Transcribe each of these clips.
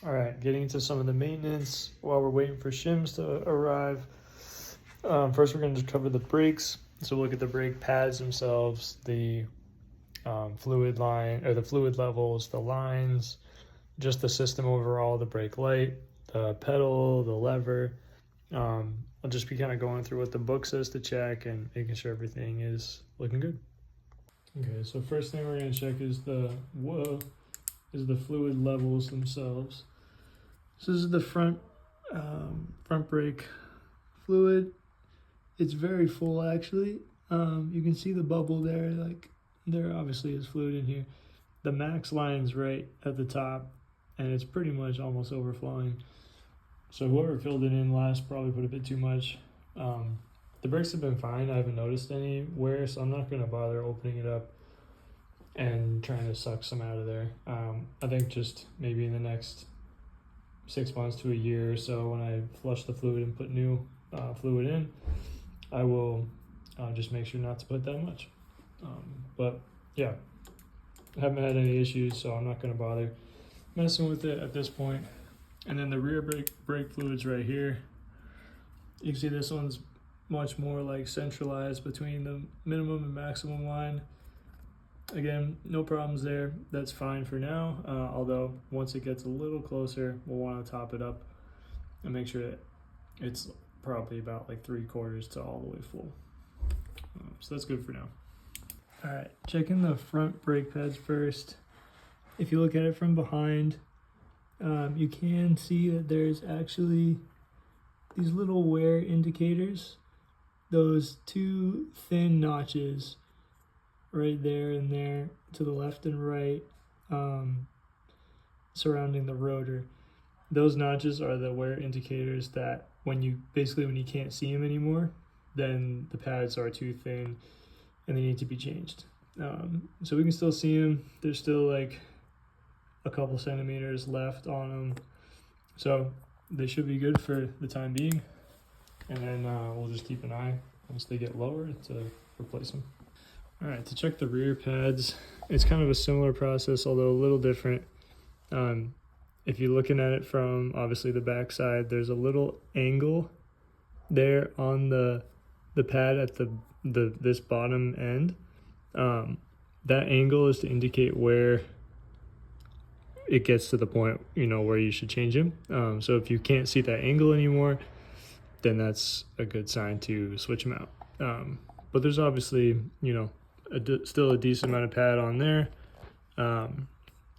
All right, getting into some of the maintenance while we're waiting for shims to arrive. First, we're going to cover the brakes. So look at the brake pads themselves, the fluid line or the fluid levels, the lines, just the system overall, the brake light, the pedal, the lever. I'll just be kind of going through what the book says to check and making sure everything is looking good. Okay, so first thing we're going to check is the fluid levels themselves. So this is the front brake fluid. It's very full actually. You can see the bubble there, like there obviously is fluid in here. The max line's right at the top and it's pretty much almost overflowing. So whoever filled it in last probably put a bit too much. The brakes have been fine. I haven't noticed any wear, so I'm not gonna bother opening it up and trying to suck some out of there. I think just maybe in the next 6 months to a year or so, when I flush the fluid and put new fluid in, I will just make sure not to put that much. But yeah, I haven't had any issues, so I'm not going to bother messing with it at this point. And then the rear brake fluids right here. You can see this one's much more like centralized between the minimum and maximum line. Again, no problems there. That's fine for now. Although once it gets a little closer, we'll want to top it up and make sure that it's probably about like 3/4 to all the way full. So that's good for now. All right, checking the front brake pads first. If you look at it from behind, you can see that there's actually these little wear indicators, those two thin notches right there and there to the left and right, surrounding the rotor. Those notches are the wear indicators that when you can't see them anymore, then the pads are too thin and they need to be changed. So we can still see them. There's still like a couple centimeters left on them, so they should be good for the time being, and then we'll just keep an eye once they get lower to replace them. All right, to check the rear pads, it's kind of a similar process, although a little different. If you're looking at it from obviously the back side, there's a little angle there on the pad at this bottom end. That angle is to indicate where it gets to the point, where you should change them. So if you can't see that angle anymore, then that's a good sign to switch them out. But there's obviously, still a decent amount of pad on there.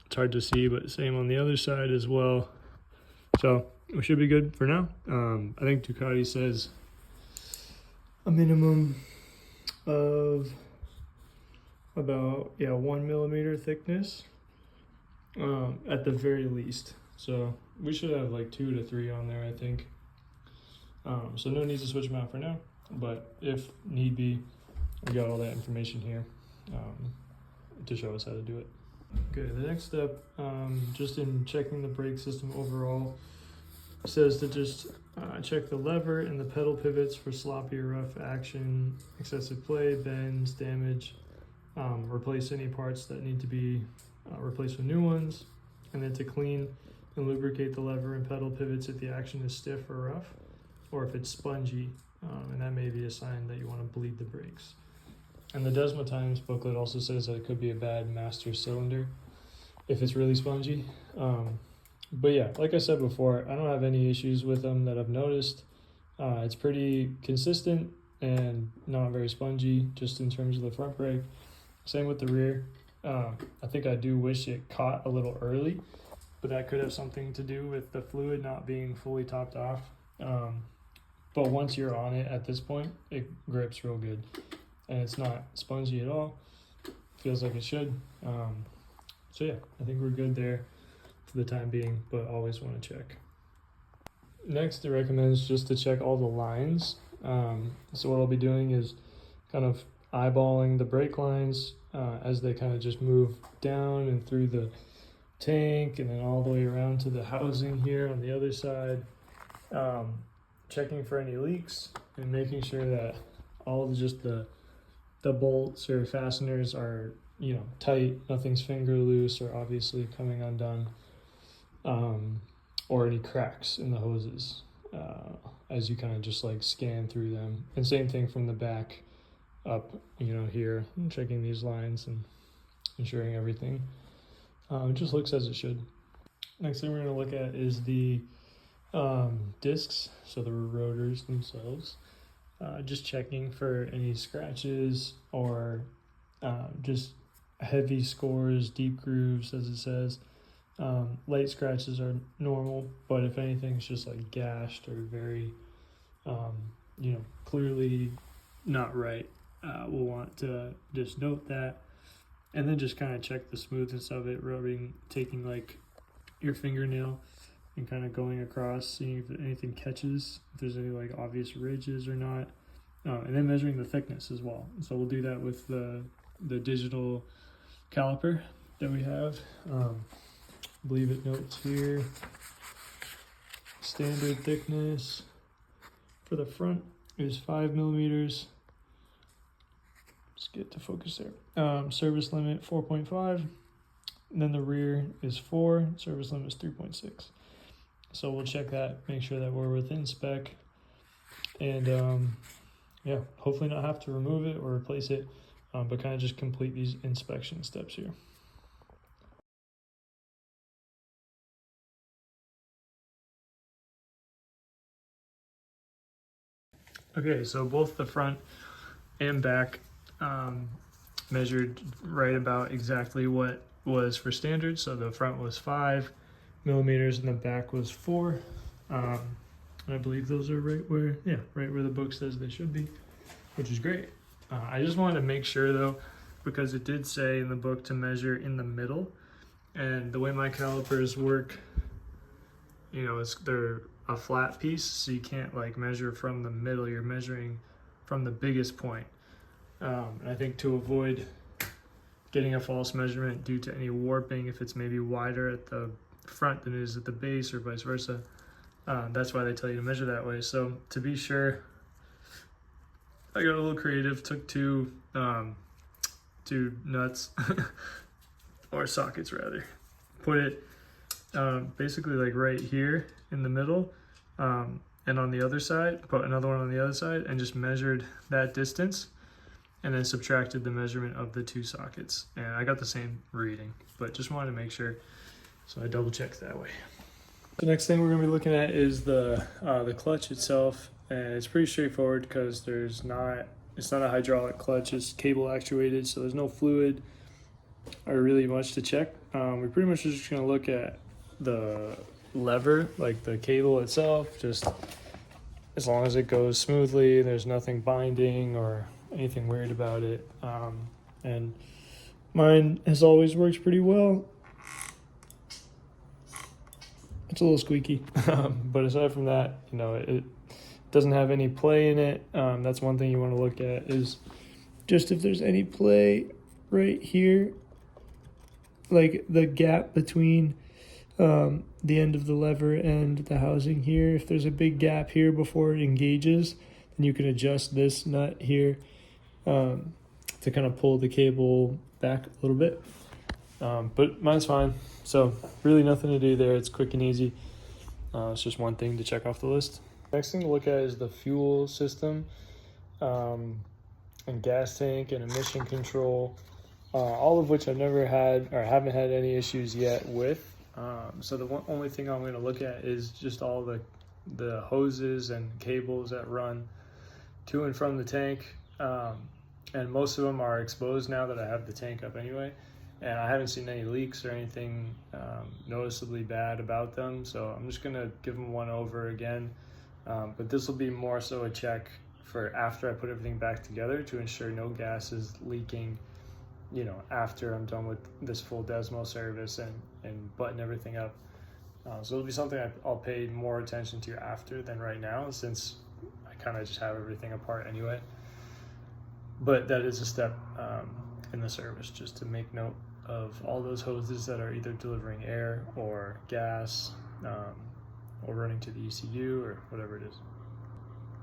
It's hard to see, but same on the other side as well. So we should be good for now. I think Ducati says a minimum of about 1 millimeter thickness at the very least. So we should have like 2 to 3 on there, I think. So no need to switch them out for now, but if need be, we got all that information here to show us how to do it. Okay, the next step, just in checking the brake system overall, says to just check the lever and the pedal pivots for sloppy or rough action, excessive play, bends, damage, replace any parts that need to be replaced with new ones, and then to clean and lubricate the lever and pedal pivots if the action is stiff or rough, or if it's spongy, and that may be a sign that you want to bleed the brakes. And the Desmo Times booklet also says that it could be a bad master cylinder if it's really spongy. But yeah, like I said before, I don't have any issues with them that I've noticed. It's pretty consistent and not very spongy, just in terms of the front brake. Same with the rear. I think I do wish it caught a little early, but that could have something to do with the fluid not being fully topped off. But once you're on it at this point, it grips real good. And it's not spongy at all. Feels like it should. So yeah, I think we're good there for the time being, but always want to check. Next, it recommends just to check all the lines. So what I'll be doing is kind of eyeballing the brake lines as they kind of just move down and through the tank and then all the way around to the housing here on the other side. Checking for any leaks and making sure that all of just the bolts or fasteners are tight, nothing's finger loose or obviously coming undone. or any cracks in the hoses as you kind of just like scan through them. And same thing from the back up, you know, here, checking these lines and ensuring everything just looks as it should. Next thing we're going to look at is the discs, so the rotors themselves. Just checking for any scratches or just heavy scores, deep grooves, as it says. Light scratches are normal, but if anything's just like gashed or very, you know, clearly not right, we'll want to just note that. And then just kind of check the smoothness of it, rubbing, taking like your fingernail and kind of going across, seeing if anything catches, if there's any like obvious ridges or not. And then measuring the thickness as well. So we'll do that with the digital caliper that we have. I believe it notes here, standard thickness for the front is 5 millimeters. Let's get to focus there. Service limit 4.5. And then the rear is 4. Service limit is 3.6. So we'll check that, make sure that we're within spec, and yeah, hopefully not have to remove it or replace it, but kind of just complete these inspection steps here. Okay, so both the front and back measured right about exactly what was for standard. So the front was 5 millimeters and the back was 4. And I believe those are right where the book says they should be, which is great. I just wanted to make sure though, because it did say in the book to measure in the middle, and the way my calipers work, you know, they're a flat piece, so you can't like measure from the middle, you're measuring from the biggest point. And I think to avoid getting a false measurement due to any warping, if it's maybe wider at the front than it is at the base or vice versa, that's why they tell you to measure that way. So to be sure, I got a little creative, took two nuts or sockets rather, put it basically like right here in the middle, and on the other side, put another one on the other side, and just measured that distance, and then subtracted the measurement of the 2 sockets. And I got the same reading, but just wanted to make sure, so I double checked that way. The next thing we're going to be looking at is the clutch itself, and it's pretty straightforward because it's not a hydraulic clutch, it's cable actuated, so there's no fluid or really much to check. We're pretty much just going to look at the lever, like the cable itself, just as long as it goes smoothly, there's nothing binding or anything weird about it. And mine, as always, works pretty well. It's a little squeaky, but aside from that, you know, it doesn't have any play in it. That's one thing you want to look at, is just if there's any play right here, like the gap between the end of the lever and the housing here. If there's a big gap here before it engages, then you can adjust this nut here to kind of pull the cable back a little bit. But mine's fine, so really nothing to do there. It's quick and easy. It's just one thing to check off the list. Next thing to look at is the fuel system, and gas tank and emission control, all of which I've never had or haven't had any issues yet with. So the only thing I'm going to look at is just all the hoses and cables that run to and from the tank, and most of them are exposed now that I have the tank up anyway, and I haven't seen any leaks or anything noticeably bad about them, so I'm just going to give them one over again. But this will be more so a check for after I put everything back together to ensure no gas is leaking, you know, after I'm done with this full Desmo service and button everything up. So it'll be something I'll pay more attention to after than right now, since I kind of just have everything apart anyway. But that is a step in the service, just to make note of all those hoses that are either delivering air or gas, or running to the ECU or whatever it is.